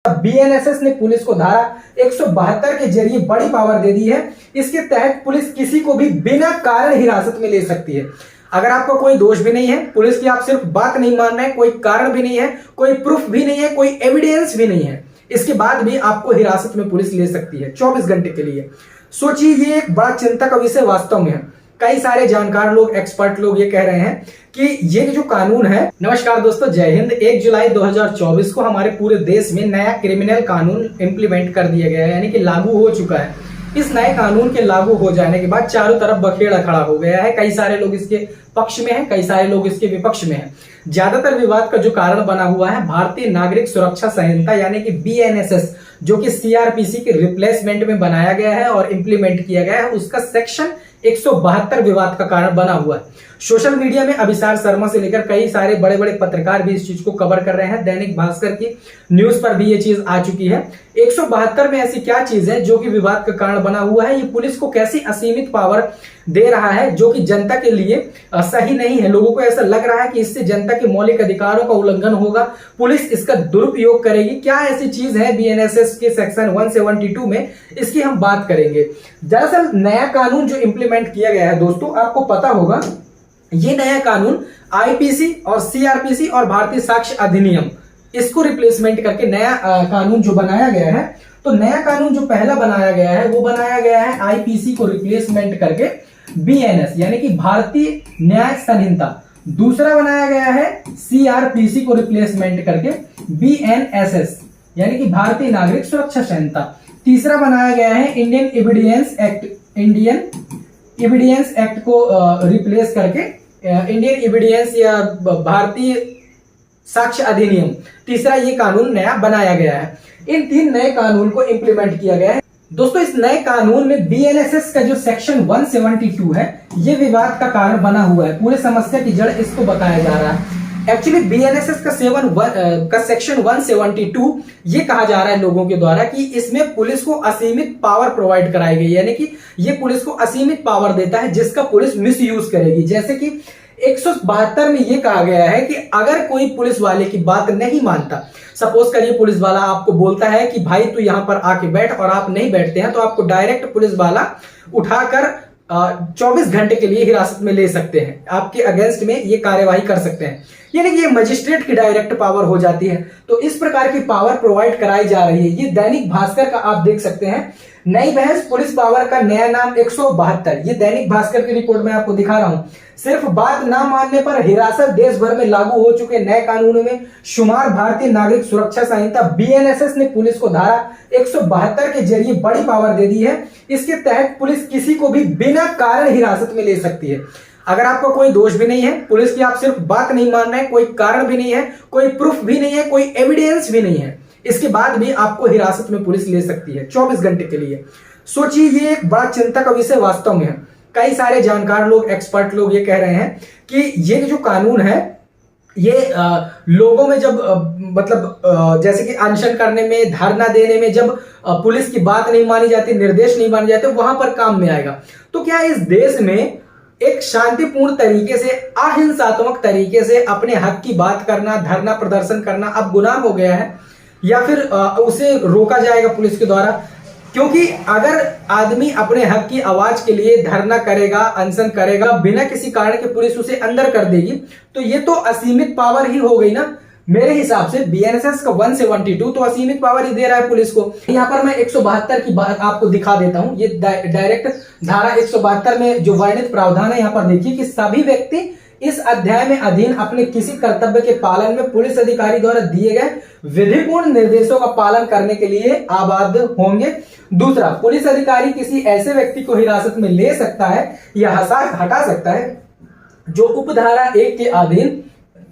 BNSS ने police को धारा 172 के जरिए बड़ी पावर दे दी है। इसके तहत पुलिस किसी को भी बिना कारण हिरासत में ले सकती है। अगर आपको कोई दोष भी नहीं है, पुलिस की आप सिर्फ बात नहीं मान रहे हैं, कोई कारण भी नहीं है, कोई प्रूफ भी नहीं है, कोई एविडेंस भी नहीं है, इसके बाद भी आपको हिरासत में पुलिस ले सकती है 24 घंटे के लिए। सोचिए, ये एक बड़ा चिंता का विषय वास्तव में है। कई सारे जानकार लोग, एक्सपर्ट लोग ये कह रहे हैं कि ये जो कानून है। नमस्कार दोस्तों, जय हिंद। 1 जुलाई 2024 को हमारे पूरे देश में नया क्रिमिनल कानून इंप्लीमेंट कर दिया गया है, यानी कि लागू हो चुका है। इस नए कानून के लागू हो जाने के बाद चारों तरफ बखेड़ा खड़ा हो गया है। कई सारे लोग इसके पक्ष में हैं, कई सारे लोग इसके विपक्ष में हैं। ज्यादातर विवाद का जो कारण बना हुआ है भारतीय नागरिक सुरक्षा संहिता यानी कि बीएनएसएस, जो कि सीआरपीसी के रिप्लेसमेंट में बनाया गया है और इंप्लीमेंट किया गया है, उसका सेक्शन 172 विवाद का कारण बना हुआ है। सोशल मीडिया में अभिसार शर्मा से लेकर कई सारे बड़े बड़े पत्रकार भी इस चीज को कवर कर रहे हैं। दैनिक भास्कर की न्यूज पर भी ये चीज आ चुकी है। 172 में ऐसी क्या चीज है जो कि विवाद का कारण बना हुआ है? ये पुलिस को कैसी असीमित पावर दे रहा है जो कि जनता के लिए सही नहीं है। लोगों को ऐसा लग रहा है कि इससे जनता के मौलिक अधिकारों का उल्लंघन होगा, पुलिस इसका दुरुपयोग करेगी। क्या ऐसी चीज है बीएनएसएस के सेक्शन 172 में? इसकी हम बात करेंगे। दरअसल नया कानून जो इंप्लीमेंट किया गया है दोस्तों, आपको पता होगा ये नया कानून आईपीसी और सीआरपीसी और भारतीय साक्ष्य अधिनियम, इसको रिप्लेसमेंट करके नया कानून जो बनाया गया है। तो नया कानून जो पहला बनाया गया है वो बनाया गया है आईपीसी को रिप्लेसमेंट करके बीएनएस यानी कि भारतीय न्याय संहिता। दूसरा बनाया गया है सीआरपीसी को रिप्लेसमेंट करके बीएनएसएस यानी कि भारतीय नागरिक सुरक्षा संहिता। तीसरा बनाया गया है इंडियन एविडेंस एक्ट को रिप्लेस करके इंडियन एविडेंस या भारतीय साक्ष्य अधिनियम। तीसरा ये कानून नया बनाया गया है। इन 3 नए कानून को इंप्लीमेंट किया गया है दोस्तों। इस नए कानून में बीएनएसएस का जो सेक्शन 172 है ये विवाद का कारण बना हुआ है। पूरे समस्या की जड़ इसको बताया जा रहा है। एक्चुअली बीएनएसएस का सेक्शन 172 ये कहा जा रहा है लोगों के द्वारा कि इसमें पुलिस को असीमित पावर प्रोवाइड कराई गई, यानी कि ये पुलिस को असीमित पावर देता है जिसका पुलिस मिस यूज करेगी। जैसे कि 172 में ये कहा गया है कि अगर कोई पुलिस वाले की बात नहीं मानता, सपोज करिए पुलिस वाला आपको बोलता है कि भाई तू यहां पर आके बैठ और आप नहीं बैठते हैं, तो आपको डायरेक्ट पुलिस वाला उठाकर 24 घंटे के लिए हिरासत में ले सकते हैं, आपके अगेंस्ट में ये कार्यवाही कर सकते हैं, यानी कि ये मजिस्ट्रेट की डायरेक्ट पावर हो जाती है। तो इस प्रकार की पावर प्रोवाइड कराई जा रही है। ये दैनिक भास्कर का आप देख सकते हैं, नई बहस पुलिस पावर का नया नाम 172। ये दैनिक भास्कर की रिपोर्ट में आपको दिखा रहा हूं। सिर्फ बात ना मानने पर हिरासत, देश भर में लागू हो चुके नए कानूनों में शुमार भारतीय नागरिक सुरक्षा संहिता बीएनएसएस ने पुलिस को धारा 172 के जरिए बड़ी पावर दे दी है। इसके तहत पुलिस किसी को भी बिना कारण हिरासत में ले सकती है। अगर आपको कोई दोष भी नहीं है, पुलिस की आप सिर्फ बात नहीं मान रहे हैं, कोई कारण भी नहीं है, कोई प्रूफ भी नहीं है, कोई एविडेंस भी नहीं है, इसके बाद भी आपको हिरासत में पुलिस ले सकती है 24 घंटे के लिए। सोचिए, ये एक बड़ा चिंता का विषय वास्तव में है। कई सारे जानकार लोग, एक्सपर्ट लोग ये कह रहे हैं कि ये जो कानून है ये लोगों में जब जैसे कि अनशन करने में, धरना देने में जब पुलिस की बात नहीं मानी जाती, निर्देश नहीं माने जाते, वहां पर काम में आएगा। तो क्या इस देश में एक शांतिपूर्ण तरीके से, अहिंसात्मक तरीके से अपने हक की बात करना, धरना प्रदर्शन करना अब गुनाह हो गया है, या फिर उसे रोका जाएगा पुलिस के द्वारा? क्योंकि अगर आदमी अपने हक की आवाज के लिए धरना करेगा, अनशन करेगा, बिना किसी कारण के पुलिस उसे अंदर कर देगी, तो ये तो असीमित पावर ही हो गई ना। मेरे हिसाब से बीएनएसएस का 172 तो असीमित पावर ही दे रहा है पुलिस को। यहाँ पर मैं 172 की बात आपको दिखा देता हूँ। ये डायरेक्ट धारा 172 में जो वर्णित प्रावधान है, यहाँ पर देखिए कि सभी व्यक्ति इस अध्याय में अधीन अपने किसी कर्तव्य के पालन में पुलिस अधिकारी द्वारा दिए गए विधिपूर्ण निर्देशों का पालन करने के लिए आबद्ध होंगे। दूसरा, पुलिस अधिकारी किसी ऐसे व्यक्ति को हिरासत में ले सकता है या हटा सकता है जो उपधारा 1 के अधीन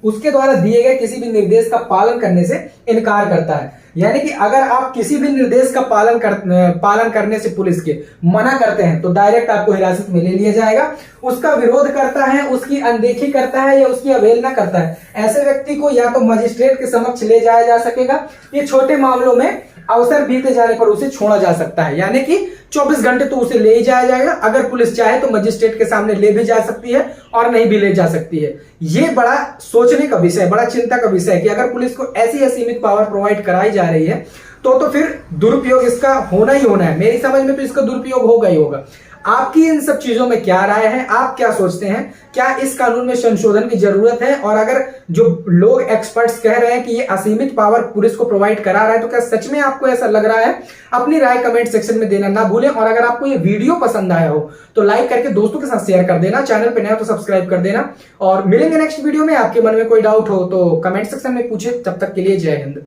उसके द्वारा दिए गए किसी भी निर्देश का पालन करने से इनकार करता है। यानी कि अगर आप किसी भी निर्देश का पालन करने से पुलिस के मना करते हैं तो डायरेक्ट आपको हिरासत में ले लिया जाएगा। उसका विरोध करता है, उसकी अनदेखी करता है या उसकी अवहेलना करता है, ऐसे व्यक्ति को या तो मजिस्ट्रेट के समक्ष ले जाया जा सकेगा, ये छोटे मामलों में अवसर बीते जाने पर उसे छोड़ा जा सकता है। यानी कि 24 घंटे तो उसे ले ही जाया जाएगा। अगर पुलिस चाहे तो मजिस्ट्रेट के सामने ले भी जा सकती है और नहीं भी ले जा सकती है। ये बड़ा सोचने का विषय, बड़ा चिंता का विषय है कि अगर पुलिस को ऐसी असीमित पावर प्रोवाइड कराई जा रही है तो फिर दुरुपयोग इसका होना ही होना है। मेरी समझ में तो इसका दुरुपयोग होगा ही होगा। आपकी इन सब चीजों में क्या राय है, आप क्या सोचते हैं? क्या इस कानून में संशोधन की जरूरत है? और अगर जो लोग एक्सपर्ट्स कह रहे हैं कि ये असीमित पावर पुलिस को प्रोवाइड करा रहा है, तो क्या सच में आपको ऐसा लग रहा है? अपनी राय कमेंट सेक्शन में देना ना भूलें। और अगर आपको ये वीडियो पसंद आया हो तो लाइक करके दोस्तों के साथ शेयर कर देना, चैनल पे नया हो तो सब्सक्राइब कर देना। और मिलेंगे नेक्स्ट वीडियो में। आपके मन में कोई डाउट हो तो कमेंट सेक्शन में पूछे। तब तक के लिए जय हिंद।